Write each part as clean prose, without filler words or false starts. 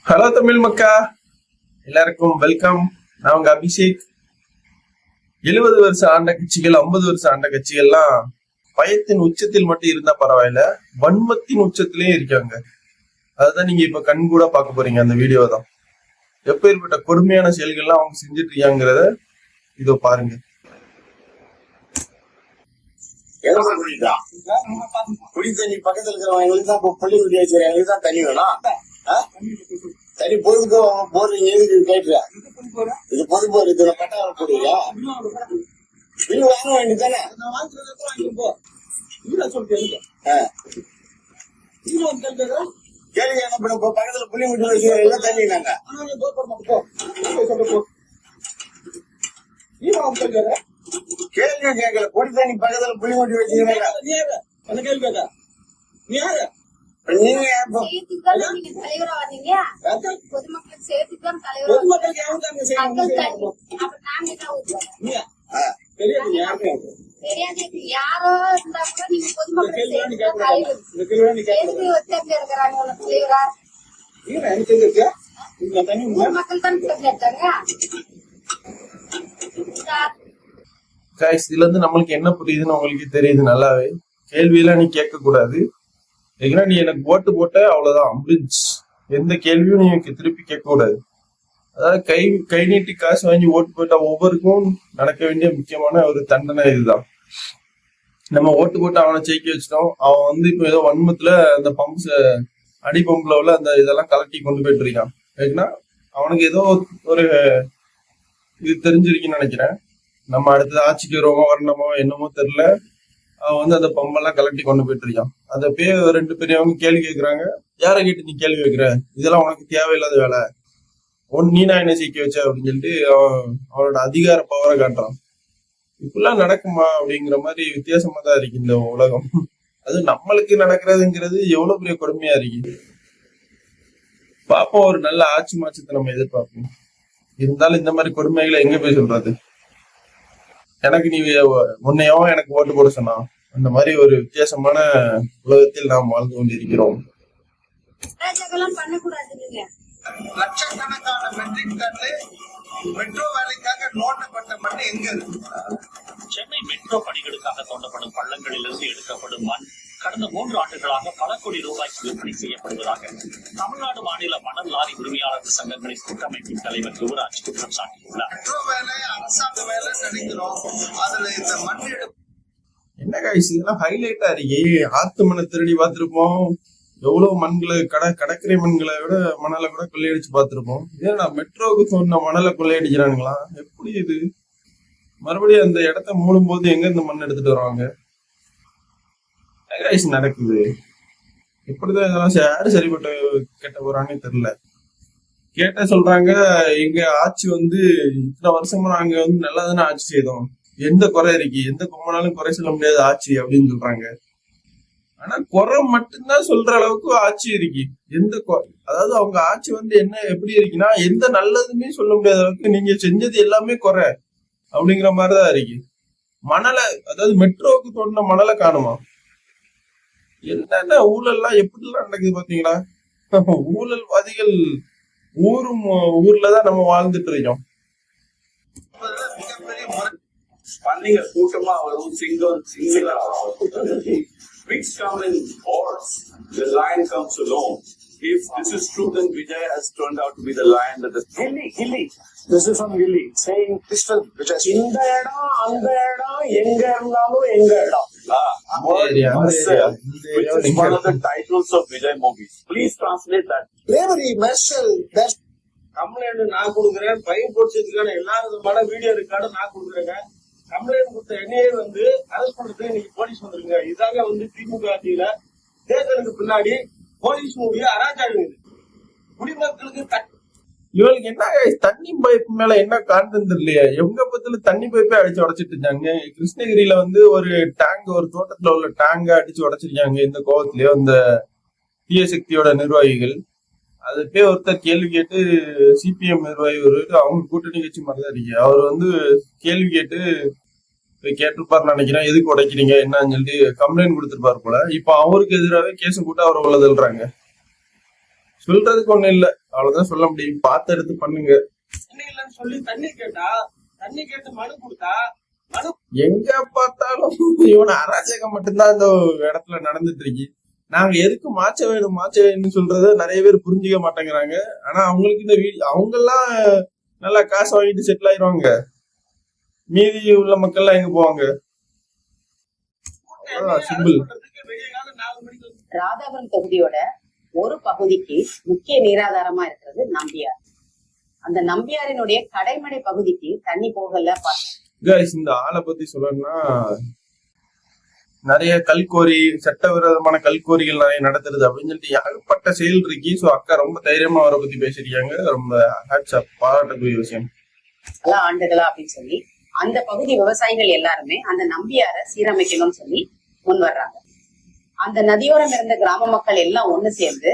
Hello Tamil மக்கா, எல்லாருக்கும் welcome. நான் உங்க அபிஷேக். 70 வருஷம் ஆண்ட கட்சிகள், 50 வருஷம் ஆண்ட கட்சிகள்லாம் பயத்தின் உச்சத்தில் மட்டும் இருந்தா பரவாயில்ல, வன்மத்தின் உச்சத்திலயும் இருக்காங்க. அதுதான் நீங்க இப்ப கண் கூட பார்க்க போறீங்க. அந்த வீடியோ தான் எப்பேற்பட்ட கொடுமையான செயல்கள்லாம் அவங்க செஞ்சுட்டு இருக்காங்கிறத இதோ பாருங்க. குடி தண்ணி பக்கத்துல இருக்கிறவங்களுக்கு தான் பள்ளி குடி வச்சுருக்காங்களுக்கு தான் தண்ணி வேணும். தண்ணி பொதுக்கு போடுறீங்க, எதுக்கு கேட்டுற? இது பொது போர், இதுல கட்டாக போடுவீங்களா? பில்லு வாங்க வேண்டியதானே? கேள்வி என்ன பண்ண பக்கத்துல புள்ளி குடி வச்சுருக்காங்க தண்ணி நாங்க கேள்வி கேட்கல. குடி தண்ணி பக்கத்துல புள்ளி குடி வச்சுருக்காங்க. நீங்க தலைவரா வந்தீங்க, பொதுமக்களுக்கு சேர்த்துதான் தெரியாது. யாரோ இருந்தா கூட நீங்க பொதுமக்களுக்கு இருக்கிறாங்க மக்கள் தான் கேட்டாங்க. இதுல இருந்து நம்மளுக்கு என்ன புரியுதுன்னு உங்களுக்கு தெரியுது நல்லாவே. கேள்வியெல்லாம் நீ கேட்க கூடாது. ஏன்னா நீ எனக்கு ஓட்டு போட்ட அவ்வளவுதான் முடிஞ்சு. எந்த கேள்வியும் நீ திருப்பி கேட்க கூடாது. அதாவது கை நீட்டி காசு வாங்கி ஓட்டு போட்டா ஒவ்வொருக்கும் நடக்க வேண்டிய முக்கியமான ஒரு தண்டனை இதுதான். நம்ம ஓட்டு போட்டு அவனை ஜெயிக்க வச்சிட்டோம். அவன் வந்து இப்ப ஏதோ வன்மத்துல அந்த அடி பம்புல உள்ள அந்த இதெல்லாம் கலட்டி கொண்டு போயிட்டு இருக்கான். ஏன்னா அவனுக்கு ஏதோ ஒரு இது தெரிஞ்சிருக்குன்னு நினைக்கிறேன். நம்ம அடுத்தது ஆட்சிக்கு வருவோமோ வரணுமோ என்னமோ தெரியல. அவன் வந்து அந்த பம்பெல்லாம் கலட்டி கொண்டு போயிட்டு இருக்கான். அந்த ரெண்டு பெரியவங்க கேள்வி கேட்கறாங்க. யாரை கேட்டு நீ கேள்வி வைக்கிற? இதெல்லாம் உனக்கு தேவையில்லாத வேலை. நீ நான் என்ன ஜெயிக்க வச்ச அப்படின்னு சொல்லிட்டு அவனோட அதிகார பவரை காட்டுறான். இப்பெல்லாம் நடக்குமா அப்படிங்கிற மாதிரி வித்தியாசமா தான் இருக்கு இந்த உலகம். அது நம்மளுக்கு நடக்கிறதுங்கிறது எவ்வளவு பெரிய கொடுமையா இருக்கு. பாப்போம், ஒரு நல்ல ஆட்சி மாற்றத்தை நம்ம எதிர்பார்ப்போம். இருந்தாலும் இந்த மாதிரி கொடுமைகளை எங்க போய் சொல்றது? எனக்கு நீ உன்னையோ எனக்கு ஓட்டு போட சொன்னா, அந்த மாதிரி ஒரு வித்தியாசமான உலகத்தில் நாம் வாழ்ந்து கொண்டிருக்கிறோம். லட்சக்கணக்கான மெட்ரிக் டன்னு மெட்ரோ வேலைக்காக நோட்டப்பட்ட மண் எங்க இருக்கு? சென்னை மெட்ரோ பணிகளுக்காக தோண்டப்படும் பள்ளங்களிலிருந்து எடுக்கப்படும் மண் கடந்த 3 ஆண்டுகளாக பல கோடி ரூபாய்க்கு விற்பனை செய்யப்படுவதாக தமிழ்நாடு மாநில மணல் லாரி உரிமையாளர்கள் சங்கங்களின் கூட்டமைப்பின் தலைவர் யுவராஜ் குற்றம் சாட்டியுள்ளார். மெட்ரோ வேலை அரசாங்க வேலை நினைக்கிறோம், அதுல இந்த மண் என்ன காய்ச்சி இதெல்லாம் ஹைலைட்டா இருக்கு. ஆத்து மண்ணை திருடி பார்த்திருப்போம். எவ்வளவு மண்களை கடற்கரை மண்களை விட மணலை கூட கொள்ளையடிச்சு பார்த்திருப்போம். ஏன்னா மெட்ரோவுக்கு சொன்ன மணலை கொள்ளையடிக்கிறாங்களா? எப்படி இது? மறுபடியும் அந்த இடத்த மூடும் போது எங்க இந்த மண் எடுத்துட்டு வருவாங்க? நடக்குது. எப்படிதான் இதெல்லாம் யாரு சரிப்பட்ட கேட்ட போறான்னு தெரியல. கேட்ட சொல்றாங்க, எங்க ஆட்சி வந்து இத்தனை வருஷமா நாங்க வந்து நல்லா தானே ஆட்சி செய்தோம், எந்த குறை இருக்கு, எந்த கும்பனாலும் குறை சொல்ல முடியாத ஆட்சி அப்படின்னு சொல்றாங்க. ஆனா குறை மட்டும்தான் சொல்ற அளவுக்கு ஆட்சி இருக்கு. அதாவது அவங்க ஆட்சி வந்து என்ன எப்படி இருக்குன்னா, எந்த நல்லதுமே சொல்ல முடியாத அளவுக்கு நீங்க செஞ்சது எல்லாமே குறை அப்படிங்கிற மாதிரிதான் இருக்கு. மணலை, அதாவது மெட்ரோவுக்கு தோண்டின மணலை காணுமா? என்னென்ன ஊழல்லாம் எப்படிலாம் நடக்குது பாத்தீங்களா? ஊழல்வாதிகள் ஊர்லதான் நம்ம வாழ்ந்துட்டு இருக்கோம். பள்ளிங்க கூட்டமா வரும், சிங்கிளா pigs come in hordes, the lion comes alone. If this is true, then Vijay has turned out to be the lion that is Gilly. This is from Gilly saying crystal Vijay. இந்த இடம் அந்த இடம் எங்க இருந்தாலும் எங்க இடம். which is one of the titles of Vijay movies. Please translate that. Bravery, martial, that's complaint நான் கொடுக்குறேன். பையன் போட்டுக்கான எல்லா விதமான வீடியோ ரெக்கார்டு நான் கொடுக்குறேங்க. கம்ப்ளைண்ட் கொடுத்த என்னையே வந்து அரெஸ்ட் பண்றதுக்கு இன்னைக்கு போலீஸ் வந்துருங்க. இதாங்க வந்து திமுக ஆட்சியில தேர்தலுக்கு பின்னாடி போலீஸ் மூவிய அராஜகம். குடிமக்களுக்கு இவளுக்கு என்ன தண்ணி பைப் மேல என்ன கான்டென்ட் இல்லையா? எங்க பத்தில தண்ணி பைப்பே அடிச்சு உடைச்சிட்டு இருக்காங்க. கிருஷ்ணகிரியில வந்து ஒரு தோட்டத்துல உள்ள டேங்க அடிச்சு உடைச்சிருக்காங்க. இந்த கோவத்திலயோ இந்த தீய சக்தியோட நிர்வாகிகள். அது போய் ஒருத்தர் கேள்வி கேட்டு, சிபிஎம் நிர்வாகி அவங்க கூட்டணி கட்சி மாதிரிதான் இருக்கு. அவர் வந்து கேள்வி கேட்டிருப்பாரு நினைக்கிறேன். எதுக்கு உடைக்கிறீங்க என்னன்னு சொல்லி கம்ப்ளைண்ட் கொடுத்துருப்பாரு போல. இப்ப அவருக்கு எதிராகவே கேஸ் போட்டு அவரை உள்ளதுல்றாங்க. சொல்றதுக்கு ஒண்ணு இல்ல. அவ்வளவுதான் சொல்ல முடியும். பார்த்து எடுத்து பண்ணுங்க. தண்ணி இல்லைன்னு சொல்லி தண்ணி கேட்டு மனு கொடுத்தா மனு எங்க பார்த்தாலும் இவன அராஜகம் மட்டும்தான் இந்த இடத்துல நடந்துட்டு இருக்கு. நாங்க எதுக்கு மாற்ற வேணும்னு சொல்றத நிறைய பேர் புரிஞ்சுக்க மாட்டேங்கிறாங்க. ஆனா அவங்களுக்கு இந்த வீடியோ அவங்க எல்லாம் நல்லா காசு வாங்கிட்டு செட்டில் ஆயிடுவாங்க. மீதி உள்ள மக்கள் எல்லாம் எங்க போவாங்க? சிம்பிள். வெளியே கால 4 மணிக்கு வந்து ராதாபுரம் தொகுதியோட ஒரு பகுதிக்கு முக்கிய நீராதாரமா இருக்கிறது நம்பியார். அந்த நம்பியாரினுடைய கடைமடை பகுதிக்கு தண்ணி போகல. இந்த ஆளை பத்தி சொல்லணும்னா நிறைய கல்கோரி சட்டவிரோதமான கல்கோரிகள் நிறைய நடத்துறது அப்படின்னு சொல்லிட்டு ஏகப்பட்ட செயல் இருக்கு. சோ அக்கா ரொம்ப தைரியமா அவரை பத்தி பேசிருக்காங்க. ரொம்ப பாராட்டக்கூடிய விஷயம். பல ஆண்டுகளா அப்படின்னு சொல்லி அந்த பகுதி விவசாயிகள் எல்லாருமே அந்த நம்பியார சீரமைக்கணும்னு சொல்லி முன் வர்றாங்க. அந்த நதியோரம் இருந்த கிராம மக்கள் எல்லாம் ஒண்ணு சேர்ந்து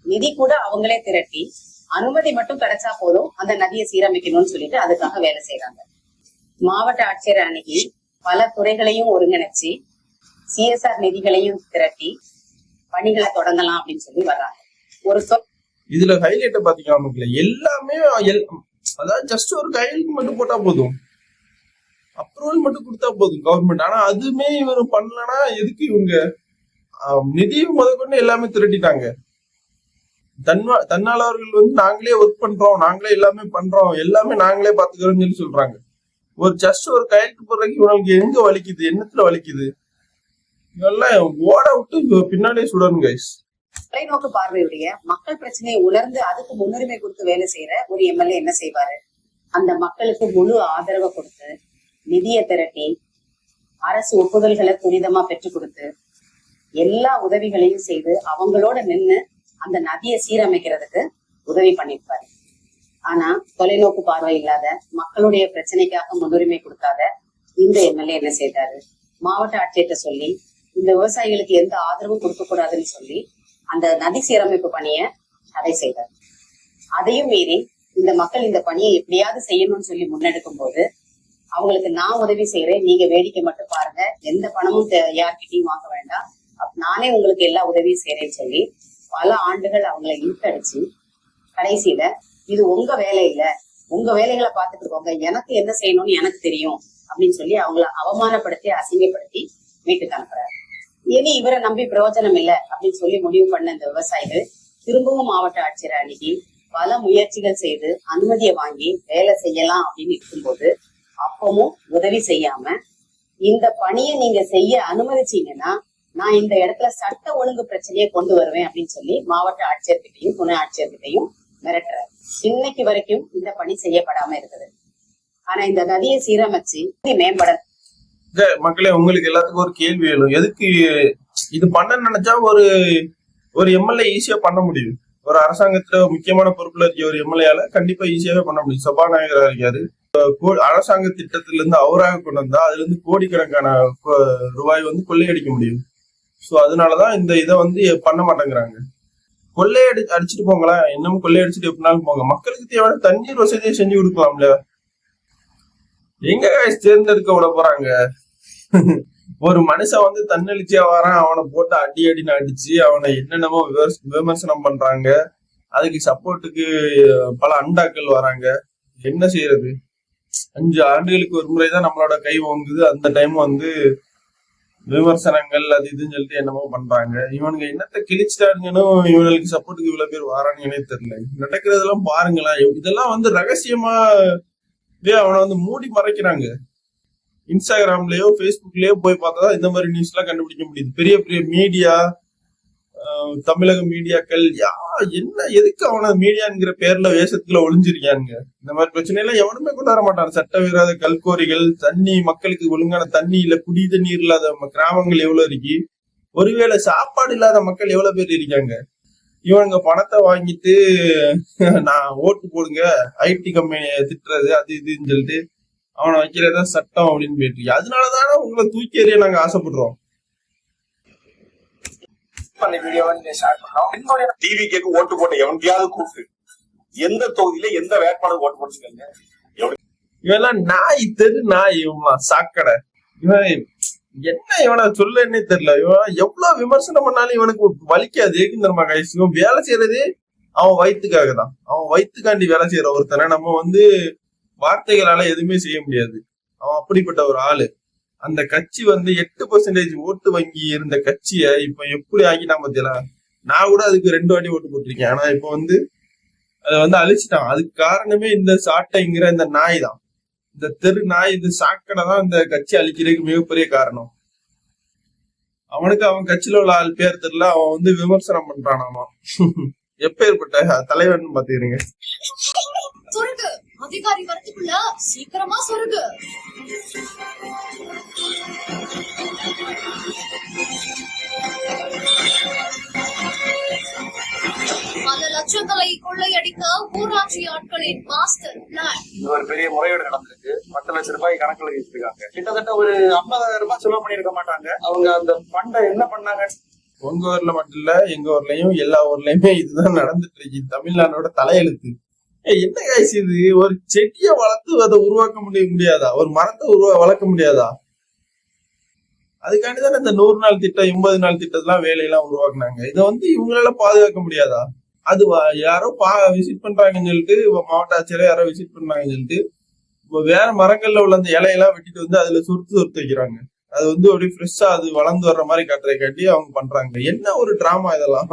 நிதி கூட அவங்களே திரட்டி அனுமதி மட்டும் கிடைச்சா போதும் அந்த நதியை சீரமைக்கணும்னு சொல்லிட்டு அதுக்காக வேலை செய்யறாங்க. மாவட்ட ஆட்சியர் அன்னைக்கு பல துறைகளையும் ஒருங்கிணைச்சு CSR நிதிகளையும் திரட்டி பணிகளை தொடங்கலாம் அப்படின்னு சொல்லி வர்றாங்க. ஒரு இதுல ஹைலைட்ட பாத்தீங்கன்னா எல்லாமே அதாவது ஜஸ்ட் ஒரு கையெழுத்து மட்டும் போட்டா போதும், அப்ரூவல் மட்டும் கொடுத்தா போதும் கவர்மெண்ட். ஆனா அதுமே இவரு பண்ணலன்னா எதுக்கு இவங்க நிதியும் முதற்கொண்டு எல்லாமே திரட்டிட்டாங்க. தன்னாளர்கள் வந்து நாங்களே ஒர்க் பண்றோம், நாங்களே எல்லாமே பண்றோம், எல்லாமே நாங்களே பாத்துக்கிறோம்னு சொல்லி சொல்றாங்க. ஒரு ஜஸ்ட் ஒரு கையெழுத்து போடுறதுக்கு இவங்களுக்கு எங்க வலிக்குது, என்னத்துல வலிக்குது? இதெல்லாம் ஓட விட்டு பின்னாடியே சுடணும் கைஸ். தொலைநோக்கு பார்வையுடைய மக்கள் பிரச்சனையை உணர்ந்து அதுக்கு முன்னுரிமை கொடுத்து வேலை செய்யற ஒரு MLA என்ன செய்வாரு? அந்த மக்களுக்கு முழு ஆதரவை கொடுத்து நிதியை திரட்டி அரசு ஒப்புதல்களை துரிதமா பெற்றுக் கொடுத்து எல்லா உதவிகளையும் செய்து அவங்களோட நின்னு அந்த நதியை சீரமைக்கிறதுக்கு உதவி பண்ணிருப்பாரு. ஆனா தொலைநோக்கு பார்வை இல்லாத மக்களுடைய பிரச்சனைக்காக முன்னுரிமை கொடுக்காத இந்த MLA என்ன செய்தாரு? மாவட்ட ஆட்சியர்கிட்ட சொல்லி இந்த விவசாயிகளுக்கு எந்த ஆதரவும் கொடுக்க கூடாதுன்னு சொல்லி அந்த நதி சீரமைப்பு பணியை தடை செய்தார். அதையும் மீறி இந்த மக்கள் இந்த பணியை எப்படியாவது செய்யணும்னு சொல்லி முன்னெடுக்கும் போது அவங்களுக்கு நான் உதவி செய்யறேன், நீங்க வேடிக்கை மட்டும் பாருங்க, எந்த பணமும் யார்கிட்டையும் வாங்க வேண்டாம், நானே உங்களுக்கு எல்லா உதவியும் செய்யறேன்னு சொல்லி பல ஆண்டுகள் அவங்களை இழுத்தடிச்சு கடைசியில இது உங்க வேலை இல்ல, உங்க வேலைகளை பார்த்துட்டு இருக்கோங்க, எனக்கு என்ன செய்யணும்னு எனக்கு தெரியும் அப்படின்னு சொல்லி அவங்கள அவமானப்படுத்தி அசிங்கப்படுத்தி வீட்டுக்கு அனுப்புறாரு. இனி இவரை நம்பி பிரயோஜனம் இல்லை அப்படின்னு சொல்லி முடிவு பண்ண இந்த விவசாயிகள் திரும்பவும் மாவட்ட ஆட்சியர் அணுகி பல முயற்சிகள் செய்து அனுமதியை வாங்கி வேலை செய்யலாம் அப்படின்னு இருக்கும்போது அப்பவும் உதவி செய்யாம இந்த பணியை நீங்க செய்ய அனுமதிச்சீங்கன்னா நான் இந்த இடத்துல சட்ட ஒழுங்கு பிரச்சனையை கொண்டு வருவேன் அப்படின்னு சொல்லி மாவட்ட ஆட்சியர்கிட்டையும் துணை ஆட்சியர்கிட்டையும் மிரட்டுறாரு. இன்னைக்கு வரைக்கும் இந்த பணி செய்யப்படாம இருக்குது. ஆனா இந்த நதியை சீரமைச்சு மேம்பட மக்களே உங்களுக்கு எல்லாத்துக்கும் ஒரு கேள்வி எழும். எதுக்கு இது பண்ண நினைச்சா ஒரு MLA ஈஸியா பண்ண முடியும். ஒரு அரசாங்கத்துல முக்கியமான பொறுப்புல இருக்க ஒரு MLAல கண்டிப்பா ஈஸியாவே பண்ண முடியும். சபாநாயகரா இருக்காரு, அரசாங்க திட்டத்துல இருந்து அவராக கொண்டு வந்தா அதுல இருந்து கோடிக்கணக்கான ரூபாய் வந்து கொள்ளையடிக்க முடியும். சோ அதனாலதான் இந்த இதை வந்து பண்ண மாட்டேங்கிறாங்க. அடிச்சுட்டு போங்களேன், இன்னமும் கொள்ளையடிச்சுட்டு எப்படினாலும் போங்க. மக்களுக்கு தேவையான தண்ணீர் வசதியை செஞ்சு கொடுக்கலாம்ல. எங்க தேர்ந்தெடுக்க விட போறாங்க? ஒரு மனுஷன் வந்து தன்னெழுச்சியா வரான், அவனை போட்டு அடின்னு அடிச்சு அவனை என்னென்னமோ விமர்சனம் பண்றாங்க. அதுக்கு சப்போர்ட்டுக்கு பல அண்டாக்கள் வராங்க. என்ன செய்யறது? 5 ஆண்டுகளுக்கு ஒரு முறைதான் நம்மளோட கை ஓங்குது. அந்த டைம் வந்து விமர்சனங்கள் அது இதுன்னு சொல்லிட்டு என்னமோ பண்றாங்க. இவனுங்க என்னத்த கிழிச்சிட்டாருங்கன்னு இவனுக்கு சப்போர்ட்டுக்கு இவ்வளவு பேர் வரானுங்கன்னே தெரியல. நடக்கிறதெல்லாம் பாருங்களேன். இதெல்லாம் வந்து ரகசியமா அவனை வந்து மூடி மறைக்கிறாங்க. இன்ஸ்டாகிராம்லயோ பேஸ்புக்லயோ போய் பார்த்தாதான் இந்த மாதிரி நியூஸ் எல்லாம் கண்டுபிடிக்க முடியுது. பெரிய பெரிய மீடியா, தமிழக மீடியாக்கள் என்ன எதுக்கு அவன மீடியாங்கிற பேர்ல வேஷத்துல ஒளிஞ்சிருக்காங்க. இந்த மாதிரி பிரச்சனை எல்லாம் எவனுமே கொண்டு வர மாட்டாங்க. சட்டவிரோத கல்கோரிகள், தண்ணி, மக்களுக்கு ஒழுங்கான தண்ணி இல்ல, குடி தண்ணீர் இல்லாத கிராமங்கள் எவ்வளவு இருக்கு, ஒருவேளை சாப்பாடு இல்லாத மக்கள் எவ்வளவு பேர் இருக்காங்க. இவனுங்க பணத்தை வாங்கிட்டு நான் ஓட்டு போடுங்க, ஐடி கம்பெனியை திட்டுறது அது இதுன்னு சொல்லிட்டு அவனை வைக்கிறதா சட்டம் அப்படின்னு போயிட்டு. அதனாலதானே உங்களை தூக்கி எறிய நாங்க ஆசைப்படுறோம். டிவிக்கு ஓட்டு போட்ட எவன்கையாவது கூப்பிட்டு எந்த தொகுதியில எந்த வேட்பாளர் ஓட்டு போட்டுருக்காங்க? இவெல்லாம் நாய், தெரு நாய், இவன் சாக்கடை. இவன் என்ன இவனை சொல்லன்னே தெரியல. இவன் எவ்வளவு விமர்சனம் பண்ணாலும் இவனுக்கு வலிக்காது. தெரியுமா கைஸ்? இவன் வேலை செய்யறது அவன் வயிற்றுக்காக தான். அவன் வயிற்றுக்காண்டி வேலை செய்யற ஒருத்தனை நம்ம வந்து வார்த்தைகளால எதுவுமே செய்ய முடியாது. அவன் அப்படிப்பட்ட ஒரு ஆளு. அந்த கட்சி வந்து 8% ஓட்டு வங்கி இருந்த கட்சியை இப்ப எப்படி ஆக்கிட்டான் பாத்தீங்களா? நான் கூட அதுக்கு 2 வாட்டி ஓட்டு போட்டிருக்கேன். ஆனா இப்ப வந்து அதை வந்து அழிச்சிட்டான். அதுக்கு காரணமே இந்த சாட்டைங்கிற இந்த நாய் தான். இந்த தெரு நாய், இந்த சாக்கடை தான் இந்த கட்சி அழிக்கிறதுக்கு மிகப்பெரிய காரணம். அவனுக்கு அவன் கட்சியில உள்ள ஆள் பேர் தெரியல, அவன் வந்து விமர்சனம் பண்றானாமா. எப்பேற்பட்ட தலைவன் பாத்துக்கிறீங்க. சொருகு அதிகாரி வரதுக்குள்ள சீக்கிரமா சொருகு. பல லட்சங்களை கொள்ளையடிக்க ஊராட்சி ஆட்களின் மாஸ்டர் பிளான். இது ஒரு பெரிய முறையீடு நடந்திருக்கு. 10 லட்சம் ரூபாய் கணக்குல வச்சிருக்காங்க. கிட்டத்தட்ட ஒரு 50,000 ரூபாய் செலவு பண்ணிருக்க மாட்டாங்க. அவங்க அந்த ஃபண்டை என்ன பண்ணாங்க? உங்க ஊர்ல மட்டும் இல்ல, எங்க ஊர்லயும் எல்லா ஊர்லயுமே இதுதான் நடந்துட்டு இருக்கு. தமிழ்நாடோட தலையெழுத்து. என்ன காய்ச்சி இது? ஒரு செடியை வளர்த்து அதை உருவாக்க முடியாதா? ஒரு மரத்தை வளர்க்க முடியாதா? அதுக்காண்டிதானே இந்த 100 நாள் திட்டம், 80 நாள் திட்டத்தெல்லாம் வேலையெல்லாம் உருவாக்குனாங்க. இதை வந்து இவங்களால பாதுகாக்க முடியாதா? அது யாரோ விசிட் பண்றாங்கன்னு சொல்லிட்டு, மாவட்ட ஆட்சியரை யாரோ விசிட் பண்றாங்கன்னு சொல்லிட்டு வேற மரங்கள்ல உள்ள அந்த இலையெல்லாம் வெட்டிட்டு வந்து அதுல சொருத்து வைக்கிறாங்க. அது வந்து அப்படியே ஃப்ரெஷ்ஷா அது வளர்ந்து வர்ற மாதிரி காட்டி அவங்க பண்றாங்க. என்ன ஒரு டிராமா இதெல்லாம்!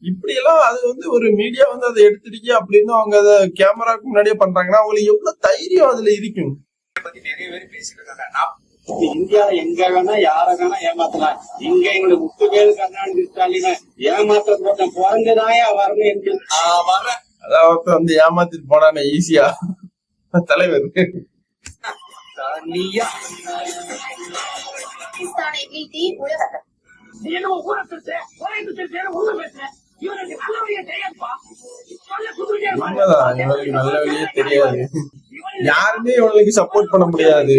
இப்படி எல்லாம் அது வந்து ஒரு மீடியா வந்து அதை எடுத்துருக்கீ அப்படின்னு அவங்க அதை கேமராக்கு முன்னாடியே பண்றாங்கன்னா அவங்களுக்கு எவ்வளவு தைரியம் அதுல இருக்கும். நிறைய பேர் பேசிட்டு இருக்காங்க. இந்தியாவில எங்க வேணா யார வேணா ஏமாத்தலாம். இங்க எங்களுக்கு 3 பேரு கருணாநிதி ஸ்டாலின் ஏமாத்த போட்ட பிறந்ததாயா வரணும் என்று வர. அதாவது வந்து ஏமாத்திட்டு போனானே ஈஸியா தலைவர். பாகிஸ்தானை வீழ்த்தி உலக உண்மைதான், இவங்களுக்கு நல்ல வழியே தெரியாது. யாருமே இவங்களுக்கு சப்போர்ட் பண்ண முடியாது.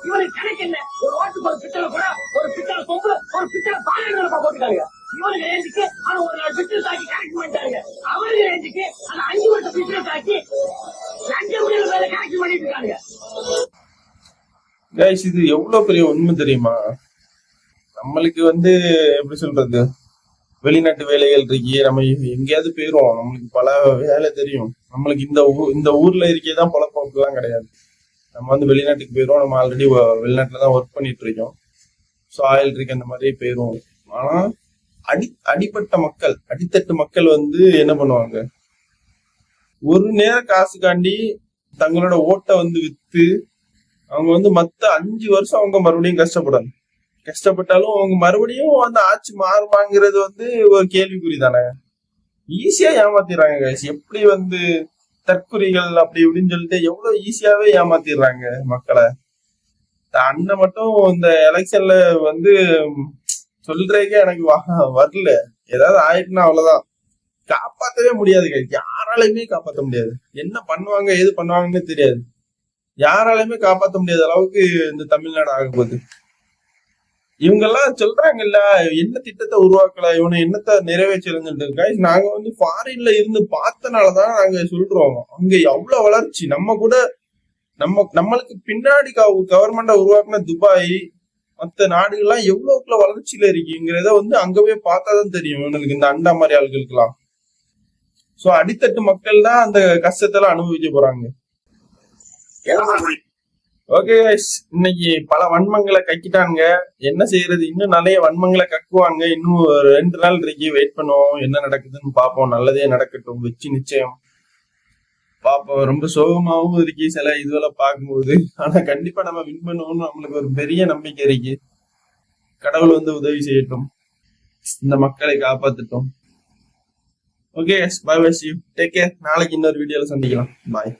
இவனுக்கு கணக்கு என்ன? ஒரு ஓட்டுக்கு ஒரு பித்தளை கூட, ஒரு பித்தளை சொம்பு, ஒரு பித்தளை பானைகளை போட்டுட்டாங்க. இவனுக்கு ரேஞ்சுக்கு ஆனா ஒரு 4 பிஸ்னஸ் ஆக்கி கணக்கு பண்ணிட்டாங்க. அவனுக்கு ரேஞ்சுக்கு ஆனா 5 வருஷம் பிஸ்னஸ் ஆக்கி 2 மணி வேலை கணக்கு பண்ணிட்டு இருக்காங்க. கைஸ், இது எவ்வளவு பெரிய உண்மை தெரியுமா? நம்மளுக்கு வந்து எப்படி சொல்றது, வெளிநாட்டு வேலைகள் இருக்கு, நம்ம எங்கேயாவது போயிருவோம், நம்மளுக்கு பல வேலை தெரியும். நம்மளுக்கு இந்த ஊர்ல இருக்கேதான் பொழப்பெல்லாம் கிடையாது. நம்ம வந்து வெளிநாட்டுக்கு போயிடுவோம். நம்ம ஆல்ரெடி வெளிநாட்டுல தான் ஒர்க் பண்ணிட்டு இருக்கோம். ஸோ ஆயில் இருக்கு, அந்த மாதிரி போயிடுவோம். ஆனா அடிப்பட்ட மக்கள், அடித்தட்டு மக்கள் வந்து என்ன பண்ணுவாங்க? ஒரு நேர காசுக்காண்டி தங்களோட ஓட்டை வந்து வித்து அவங்க வந்து மத்த 5 வருஷம் அவங்க மறுபடியும் கஷ்டப்பட்டாலும் அவங்க மறுபடியும் அந்த ஆட்சி மாறுமாங்கிறது வந்து ஒரு கேள்விக்குறி தானே. ஈஸியா ஏமாத்திடுறாங்க கைஸ். எப்படி வந்து தற்குறிகள் அப்படி இப்படின்னு சொல்லிட்டு எவ்வளவு ஈஸியாவே ஏமாத்திடுறாங்க மக்களை. அண்ணன் மட்டும் இந்த எலெக்ஷன்ல வந்து சொல்றதுக்கே எனக்கு வரல. ஏதாவது ஆயிட்டுனா அவ்வளவுதான், காப்பாத்தவே முடியாது கைஸ். யாராலையுமே காப்பாற்ற முடியாது. என்ன பண்ணுவாங்க ஏது பண்ணுவாங்கன்னு தெரியாது. யாராலையுமே காப்பாற்ற முடியாத அளவுக்கு இந்த தமிழ்நாடு ஆக போகுது. இவங்க எல்லாம் சொல்றாங்கல்ல, என்ன திட்டத்தை உருவாக்கல, இவனை என்னத்தை நிறைவேற்றலன்னு. கைஸ், நாங்க வந்து ஃபாரின்ல இருந்து பார்த்தனாலதான் நாங்க சொல்றோம். அங்க எவ்வளவு வளர்ச்சி. நம்ம கூட நம்மளுக்கு பின்னாடி கவர்மெண்ட உருவாக்குன துபாய் மற்ற நாடுகள்லாம் எவ்வளவுக்குள்ள வளர்ச்சியில இருக்குங்கிறத வந்து அங்க போய் பார்த்தாதான் தெரியும் இவங்களுக்கு, இந்த அண்டா மாதிரி ஆளுகளுக்கு எல்லாம். சோ அடித்தட்டு மக்கள் தான் அந்த கஷ்டத்தெல்லாம் அனுபவிக்க போறாங்க. ஓகே கைஸ், இன்னைக்கு பல வன்மங்களை கக்கிட்டாங்க. என்ன செய்யறது, இன்னும் நிறைய வன்மங்களை கக்குவாங்க. இன்னும் 2 நாள் இருக்கு, வெயிட் பண்ணுவோம். என்ன நடக்குதுன்னு பார்ப்போம். நல்லதே நடக்கட்டும், வெற்றி நிச்சயம் பார்ப்போம். ரொம்ப சோகமாவும் இருக்கு சில இதுவெல்லாம் பார்க்கும்போது. ஆனா கண்டிப்பா நம்ம வின் பண்ணுவோம்னு நம்மளுக்கு ஒரு பெரிய நம்பிக்கை இருக்கு. கடவுள் வந்து உதவி செய்யட்டும், இந்த மக்களை காப்பாற்றட்டும். Okay, bye bye, see you, take care. நாளைக்கு இன்னொரு வீடியோல சந்திக்கலாம். பாய்.